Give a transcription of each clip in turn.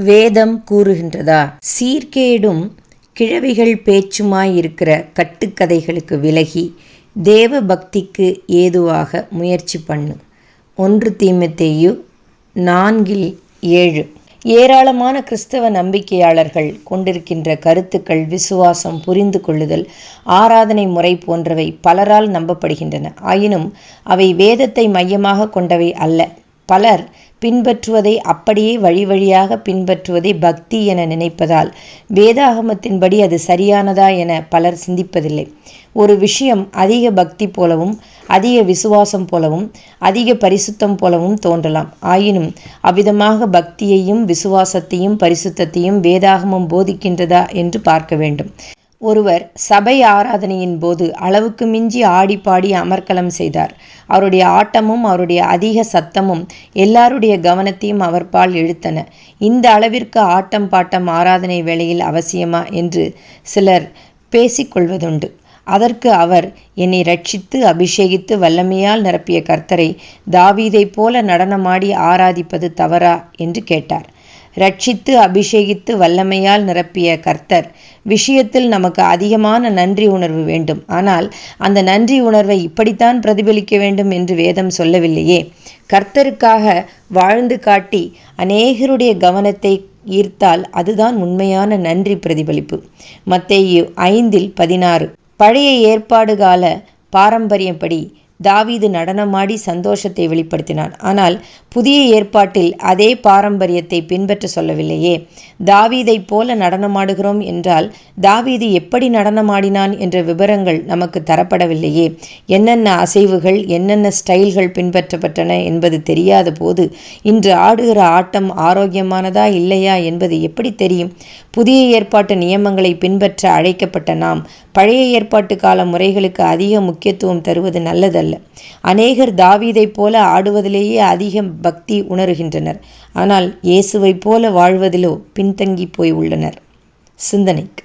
வேதம் கூறுகின்றதா? சீர்கேடும் கிழவிகள் பேச்சுமாயிருக்கிற கட்டுக்கதைகளுக்கு விலகி தேவ பக்திக்கு ஏதுவாக முயற்சி பண்ணு. 1 தீமோத்தேயு 4:7. ஏராளமான கிறிஸ்தவ நம்பிக்கையாளர்கள் கொண்டிருக்கின்ற கருத்துக்கள், விசுவாசம், புரிந்து கொள்ளுதல், ஆராதனை முறை போன்றவை பலரால் நம்பப்படுகின்றன. ஆயினும் அவை வேதத்தை மையமாக கொண்டவை அல்ல. பலர் பின்பற்றுவதை அப்படியே வழி வழியாக பின்பற்றுவதை பக்தி என நினைப்பதால் வேதாகமத்தின்படி அது சரியானதா என பலர் சிந்திப்பதில்லை. ஒரு விஷயம் அதிக பக்தி போலவும் அதிக விசுவாசம் போலவும் அதிக பரிசுத்தம் போலவும் தோன்றலாம். ஆயினும் அவ்விதமாக பக்தியையும் விசுவாசத்தையும் பரிசுத்தத்தையும் வேதாகமம் போதிக்கின்றதா என்று பார்க்க வேண்டும். ஒருவர் சபை ஆராதனையின் போது அளவுக்கு மிஞ்சி ஆடி பாடி அமர்க்களம் செய்தார். அவருடைய ஆட்டமும் அவருடைய அதிக சத்தமும் எல்லாருடைய கவனத்தையும் அவர்பால் இழுத்தன. இந்த அளவிற்கு ஆட்டம் பாட்டம் ஆராதனை வேளையில் அவசியமா என்று சிலர் பேசிக்கொள்வதுண்டு. அதற்கு அவர், என்னை ரட்சித்து அபிஷேகித்து வல்லமையால் நிரப்பிய கர்த்தரை தாவீதைப் போல நடனமாடி ஆராதிப்பது தவறா என்று கேட்டார். ரட்சித்து அபிஷேகித்து வல்லமையால் நிரப்பிய கர்த்தர் விஷயத்தில் நமக்கு அதிகமான நன்றி உணர்வு வேண்டும். ஆனால் அந்த நன்றி உணர்வை இப்படித்தான் பிரதிபலிக்க வேண்டும் என்று வேதம் சொல்லவில்லையே. கர்த்தருக்காக வாழ்ந்து காட்டி அநேகருடைய கவனத்தை ஈர்த்தால் அதுதான் உண்மையான நன்றி பிரதிபலிப்பு. மத்தேயு 5:16. பழைய ஏற்பாடு கால பாரம்பரியப்படி தாவீது நடனமாடி சந்தோஷத்தை வெளிப்படுத்தினான். ஆனால் புதிய ஏற்பாட்டில் அதே பாரம்பரியத்தை பின்பற்ற சொல்லவில்லையே. தாவீதைப் போல நடனமாடுகிறோம் என்றால் தாவீது எப்படி நடனமாடினான் என்ற விவரங்கள் நமக்கு தரப்படவில்லையே. என்னென்ன அசைவுகள், என்னென்ன ஸ்டைல்கள் பின்பற்றப்பட்டன என்பது தெரியாத போது இன்று ஆடுகிற ஆட்டம் ஆரோக்கியமானதா இல்லையா என்பது எப்படி தெரியும்? புதிய ஏற்பாட்டு நியமங்களை பின்பற்ற அழைக்கப்பட்ட நாம் பழைய ஏற்பாட்டு கால முறைகளுக்கு அதிக முக்கியத்துவம் தருவது நல்லதல்ல. அநேகர் தாவீதைப் போல ஆடுவதிலேயே அதிக பக்தி உணர்கின்றனர். ஆனால் இயேசுவைப் போல வாழ்வதிலோ பின்தங்கி போய் உள்ளனர். சிந்தனைக்கு,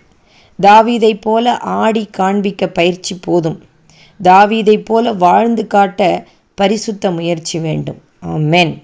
தாவீதைப் போல ஆடி காண்பிக்க பயிற்சி போதும். தாவீதைப் போல வாழ்ந்து காட்ட பரிசுத்த முயற்சி வேண்டும். ஆமென்.